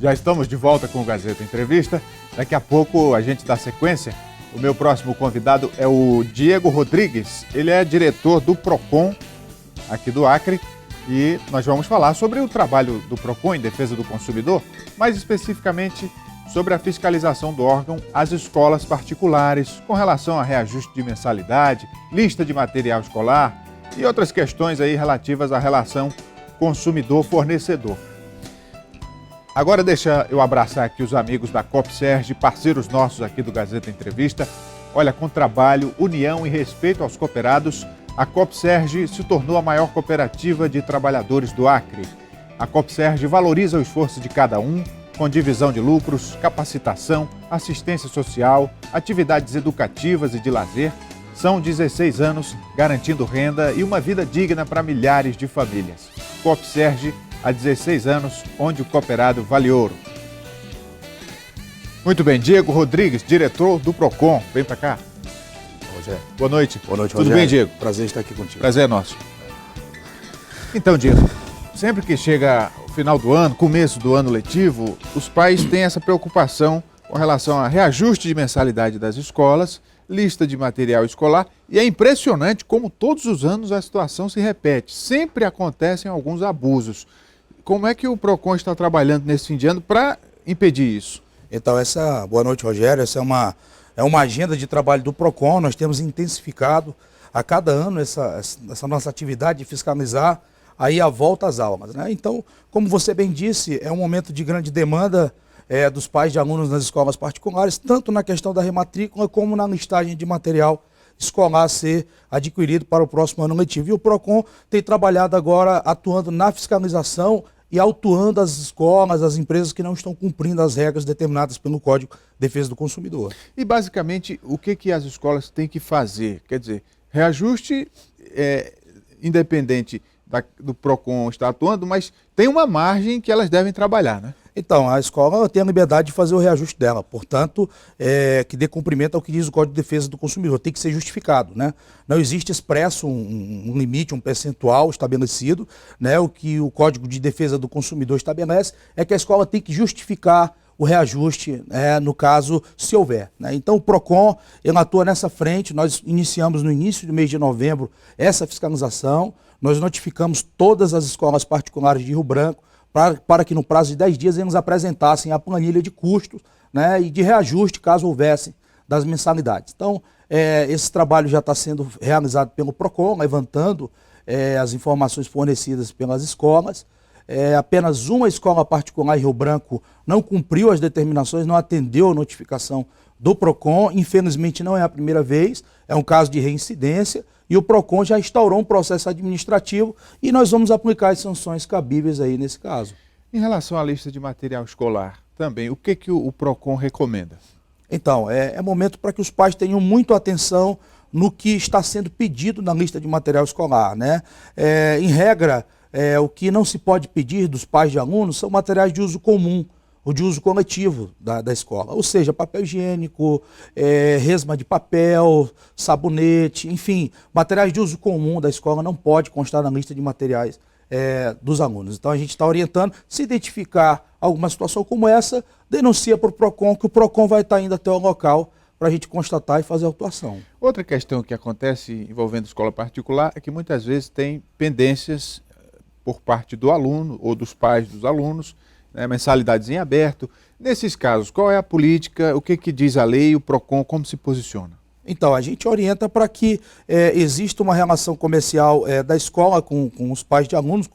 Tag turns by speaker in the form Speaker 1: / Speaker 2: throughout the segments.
Speaker 1: Já estamos de volta com o Gazeta Entrevista. Daqui a pouco a gente dá sequência. O meu próximo convidado é o Diego Rodrigues. Ele é diretor do PROCON, aqui do Acre, e nós vamos falar sobre o trabalho do PROCON em defesa do consumidor, mais especificamente sobre a fiscalização do órgão às escolas particulares, com relação a reajuste de mensalidade, lista de material escolar e outras questões aí relativas à relação consumidor-fornecedor. Agora deixa eu abraçar aqui os amigos da Copserge, parceiros nossos aqui do Gazeta Entrevista. Olha, com trabalho, união e respeito aos cooperados, a Copserge se tornou a maior cooperativa de trabalhadores do Acre. A Copserge valoriza o esforço de cada um, com divisão de lucros, capacitação, assistência social, atividades educativas e de lazer. São 16 anos garantindo renda e uma vida digna para milhares de famílias. Copserge, há 16 anos, onde o cooperado vale ouro. Muito bem, Diego Rodrigues, diretor do PROCON. Vem para cá.
Speaker 2: Rogério.
Speaker 1: Boa noite.
Speaker 2: Boa noite,
Speaker 1: Tudo
Speaker 2: Rogério.
Speaker 1: bem, Diego?
Speaker 2: Prazer estar aqui contigo.
Speaker 1: Prazer é nosso. Então, Diego, sempre que chega o final do ano, começo do ano letivo, os pais têm essa preocupação com relação a reajuste de mensalidade das escolas, lista de material escolar, e é impressionante como todos os anos a situação se repete. Sempre acontecem alguns abusos. Como é que o PROCON está trabalhando nesse fim de ano para impedir isso?
Speaker 2: Então, boa noite, Rogério. Essa é uma agenda de trabalho do PROCON. Nós temos intensificado a cada ano essa nossa atividade de fiscalizar aí a volta às aulas, né? Então, como você bem disse, é um momento de grande demanda dos pais de alunos nas escolas particulares, tanto na questão da rematrícula como na listagem de material escolar a ser adquirido para o próximo ano letivo. E o PROCON tem trabalhado agora atuando na fiscalização e autuando as escolas, as empresas que não estão cumprindo as regras determinadas pelo Código de Defesa do Consumidor.
Speaker 1: E basicamente, o que as escolas têm que fazer? Quer dizer, reajuste independente do PROCON estar atuando, mas tem uma margem que elas devem trabalhar, né?
Speaker 2: Então, a escola tem a liberdade de fazer o reajuste dela, portanto, que dê cumprimento ao que diz o Código de Defesa do Consumidor, tem que ser justificado, né? Não existe expresso um limite, um percentual estabelecido, né? O que o Código de Defesa do Consumidor estabelece é que a escola tem que justificar o reajuste, no caso, se houver, né? Então, o PROCON, ele atua nessa frente. Nós iniciamos no início do mês de novembro essa fiscalização, nós notificamos todas as escolas particulares de Rio Branco, para que no prazo de 10 dias eles apresentassem a planilha de custos, né, e de reajuste, caso houvesse, das mensalidades. Então, esse trabalho já está sendo realizado pelo PROCON, levantando as informações fornecidas pelas escolas. Apenas uma escola particular em Rio Branco não cumpriu as determinações, não atendeu a notificação do PROCON. Infelizmente não é a primeira vez, é um caso de reincidência, e o PROCON já instaurou um processo administrativo e nós vamos aplicar as sanções cabíveis aí nesse caso.
Speaker 1: Em relação à lista de material escolar, também, o que o PROCON recomenda?
Speaker 2: Então, é momento para que os pais tenham muito atenção no que está sendo pedido na lista de material escolar, né? Em regra, o que não se pode pedir dos pais de alunos são materiais de uso comum, ou de uso coletivo da escola, ou seja, papel higiênico, resma de papel, sabonete, enfim, materiais de uso comum da escola não pode constar na lista de materiais dos alunos. Então a gente está orientando, se identificar alguma situação como essa, denuncia para o PROCON, que o PROCON vai estar indo até o local para a gente constatar e fazer a autuação.
Speaker 1: Outra questão que acontece envolvendo escola particular é que muitas vezes tem pendências por parte do aluno ou dos pais dos alunos, mensalidades em aberto. Nesses casos, qual é a política, o que diz a lei, o PROCON, como se posiciona?
Speaker 2: Então, a gente orienta para que exista uma relação comercial da escola com os pais de alunos,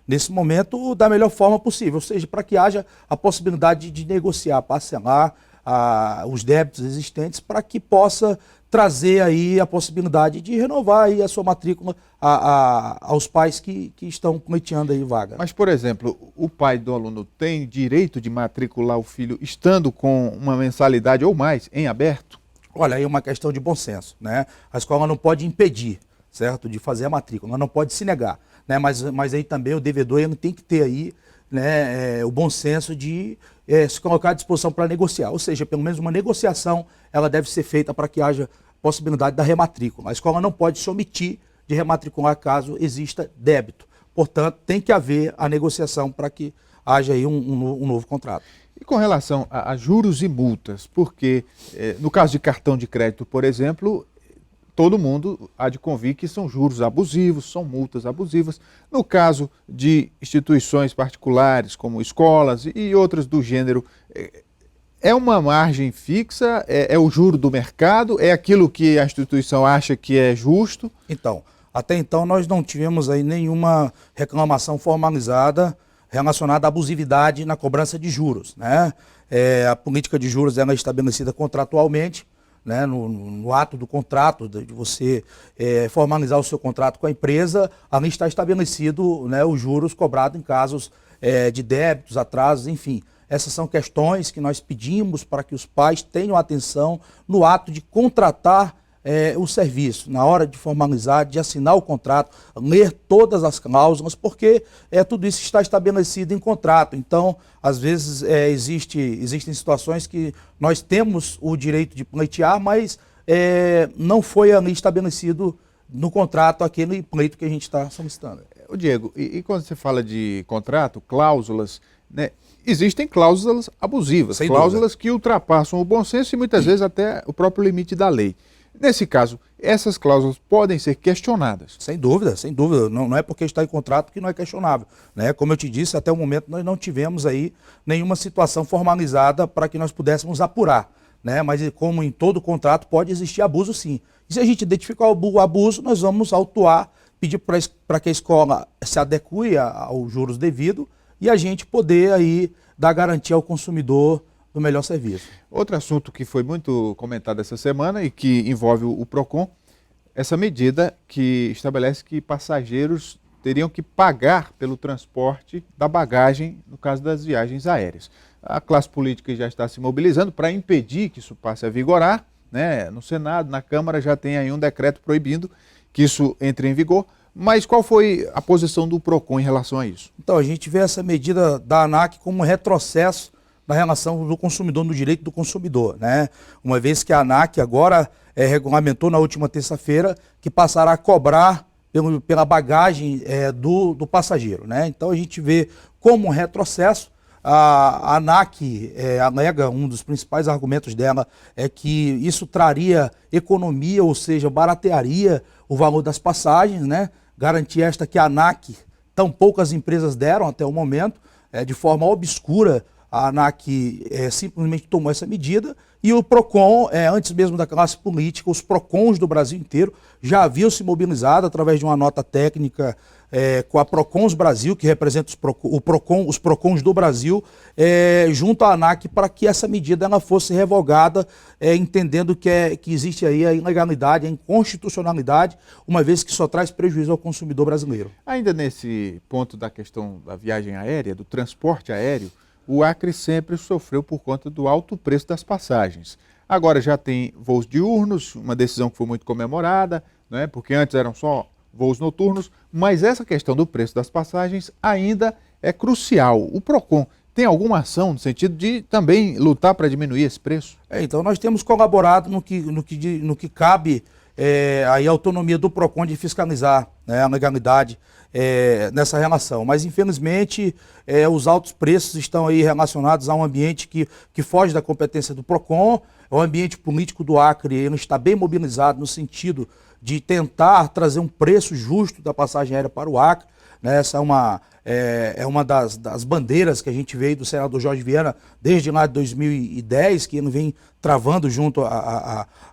Speaker 2: nesse momento, da melhor forma possível, ou seja, para que haja a possibilidade de negociar, parcelar os débitos existentes, para que possa trazer aí a possibilidade de renovar aí a sua matrícula aos pais que estão pleiteando aí vaga.
Speaker 1: Mas, por exemplo, o pai do aluno tem direito de matricular o filho estando com uma mensalidade ou mais em aberto?
Speaker 2: Olha, aí é uma questão de bom senso, né? A escola não pode impedir, certo, de fazer a matrícula, ela não pode se negar, né? Mas aí também o devedor ele tem que ter aí, né, o bom senso de se colocar à disposição para negociar, ou seja, pelo menos uma negociação ela deve ser feita para que haja possibilidade da rematrícula. A escola não pode se omitir de rematricular caso exista débito. Portanto, tem que haver a negociação para que haja aí um novo contrato.
Speaker 1: E com relação a juros e multas, porque no caso de cartão de crédito, por exemplo, todo mundo há de convir que são juros abusivos, são multas abusivas. No caso de instituições particulares, como escolas e outras do gênero, é uma margem fixa? É o juro do mercado? É aquilo que a instituição acha que é justo?
Speaker 2: Então, até então nós não tivemos aí nenhuma reclamação formalizada relacionada à abusividade na cobrança de juros, né? A política de juros ela é estabelecida contratualmente, né? No ato do contrato, de você formalizar o seu contrato com a empresa, ali está estabelecido, né, os juros cobrados em casos de débitos, atrasos, enfim. Essas são questões que nós pedimos para que os pais tenham atenção no ato de contratar o serviço, na hora de formalizar, de assinar o contrato, ler todas as cláusulas, porque tudo isso está estabelecido em contrato. Então, às vezes, existem situações que nós temos o direito de pleitear, mas não foi ali estabelecido no contrato aquele pleito que a gente está solicitando.
Speaker 1: Diego, e quando você fala de contrato, cláusulas, né, existem cláusulas abusivas,
Speaker 2: sem
Speaker 1: cláusulas
Speaker 2: dúvida,
Speaker 1: que ultrapassam o bom senso e muitas vezes até o próprio limite da lei. Nesse caso, essas cláusulas podem ser questionadas.
Speaker 2: Sem dúvida, sem dúvida. Não é porque está em contrato que não é questionável, né? Como eu te disse, até o momento nós não tivemos aí nenhuma situação formalizada para que nós pudéssemos apurar, né? Mas como em todo contrato pode existir abuso, sim. E se a gente identificar o abuso, nós vamos autuar, pedir para que a escola se adeque aos juros devidos e a gente poder aí dar garantia ao consumidor do melhor serviço.
Speaker 1: Outro assunto que foi muito comentado essa semana e que envolve o PROCON, essa medida que estabelece que passageiros teriam que pagar pelo transporte da bagagem no caso das viagens aéreas. A classe política já está se mobilizando para impedir que isso passe a vigorar, né? No Senado, na Câmara já tem aí um decreto proibindo que isso entre em vigor. Mas qual foi a posição do PROCON em relação a isso?
Speaker 2: Então, a gente vê essa medida da ANAC como um retrocesso na relação do consumidor, no direito do consumidor, né? Uma vez que a ANAC agora regulamentou na última terça-feira que passará a cobrar pela bagagem do passageiro, né? Então a gente vê como um retrocesso. A ANAC alega, um dos principais argumentos dela é que isso traria economia, ou seja, baratearia o valor das passagens, né? Garantia esta que a ANAC, tão poucas empresas deram até o momento, de forma obscura. A ANAC simplesmente tomou essa medida e o PROCON, antes mesmo da classe política, os PROCONs do Brasil inteiro já haviam se mobilizado através de uma nota técnica com a PROCONs Brasil, que representa os PROCONs do Brasil, junto à ANAC para que essa medida ela fosse revogada, entendendo que existe aí a ilegalidade, a inconstitucionalidade, uma vez que só traz prejuízo ao consumidor brasileiro.
Speaker 1: Ainda nesse ponto da questão da viagem aérea, do transporte aéreo, o Acre sempre sofreu por conta do alto preço das passagens. Agora já tem voos diurnos, uma decisão que foi muito comemorada, né, porque antes eram só voos noturnos, mas essa questão do preço das passagens ainda é crucial. O PROCON tem alguma ação no sentido de também lutar para diminuir esse preço?
Speaker 2: Então nós temos colaborado no que cabe aí a autonomia do PROCON de fiscalizar, né, a legalidade nessa relação. Mas, infelizmente, os altos preços estão aí relacionados a um ambiente que foge da competência do PROCON. O ambiente político do Acre ele está bem mobilizado no sentido de tentar trazer um preço justo da passagem aérea para o Acre. Né? Essa é uma das bandeiras que a gente veio do senador Jorge Viana desde lá de 2010, que ele vem travando junto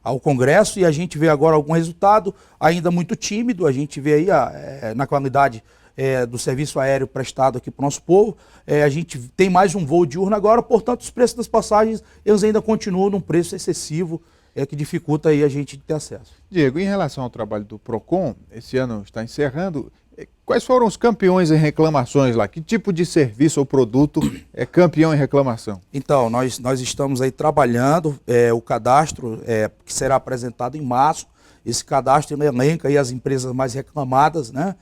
Speaker 2: ao Congresso, e a gente vê agora algum resultado ainda muito tímido. A gente vê aí na qualidade do serviço aéreo prestado aqui para o nosso povo, a gente tem mais um voo diurno agora, portanto os preços das passagens eles ainda continuam num preço excessivo, que dificulta aí a gente ter acesso.
Speaker 1: Diego, em relação ao trabalho do PROCON, esse ano está encerrando, quais foram os campeões em reclamações lá? Que tipo de serviço ou produto é campeão em reclamação?
Speaker 2: Então, nós estamos aí trabalhando o cadastro que será apresentado em março. Esse cadastro elenca aí as empresas mais reclamadas, né,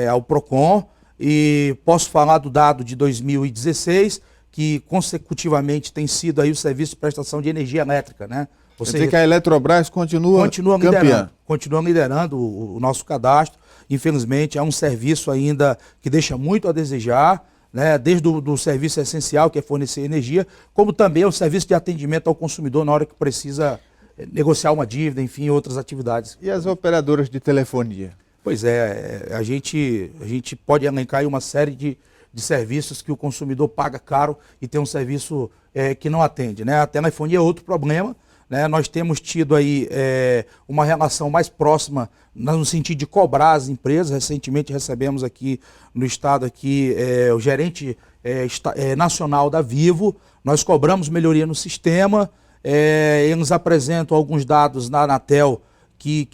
Speaker 2: ao PROCON, e posso falar do dado de 2016, que consecutivamente tem sido aí o serviço de prestação de energia elétrica, né?
Speaker 1: Quer dizer que a Eletrobras continua campeã.
Speaker 2: Continua liderando o nosso cadastro. Infelizmente, é um serviço ainda que deixa muito a desejar, né, desde o serviço essencial, que é fornecer energia, como também o serviço de atendimento ao consumidor na hora que precisa negociar uma dívida, enfim, outras atividades.
Speaker 1: E as operadoras de telefonia?
Speaker 2: Pois é, a gente pode elencar aí uma série de serviços que o consumidor paga caro e tem um serviço que não atende, né? A telefonia é outro problema, né? Nós temos tido aí uma relação mais próxima no sentido de cobrar as empresas. Recentemente recebemos aqui no estado o gerente nacional da Vivo. Nós cobramos melhoria no sistema, eles apresentam alguns dados na Anatel que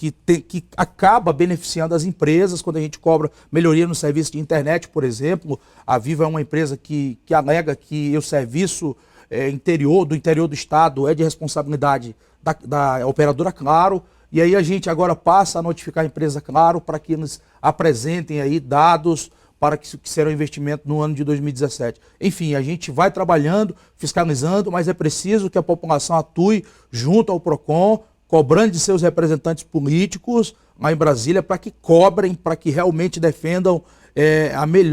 Speaker 2: acaba beneficiando as empresas quando a gente cobra melhoria no serviço de internet, por exemplo. A Vivo é uma empresa que alega que o serviço do interior do estado é de responsabilidade da operadora Claro, e aí a gente agora passa a notificar a empresa Claro para que eles apresentem aí dados para que será um investimento no ano de 2017. Enfim, a gente vai trabalhando, fiscalizando, mas é preciso que a população atue junto ao PROCON, cobrando de seus representantes políticos lá em Brasília para que cobrem, para que realmente defendam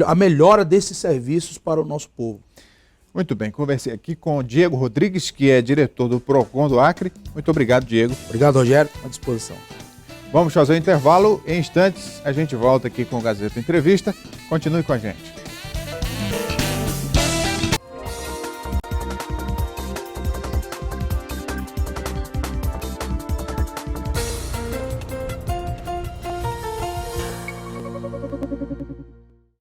Speaker 2: a melhora desses serviços para o nosso povo.
Speaker 1: Muito bem, conversei aqui com o Diego Rodrigues, que é diretor do PROCON do Acre. Muito obrigado, Diego.
Speaker 2: Obrigado, Rogério. À disposição.
Speaker 1: Vamos fazer o intervalo. Em instantes, a gente volta aqui com o Gazeta Entrevista. Continue com a gente.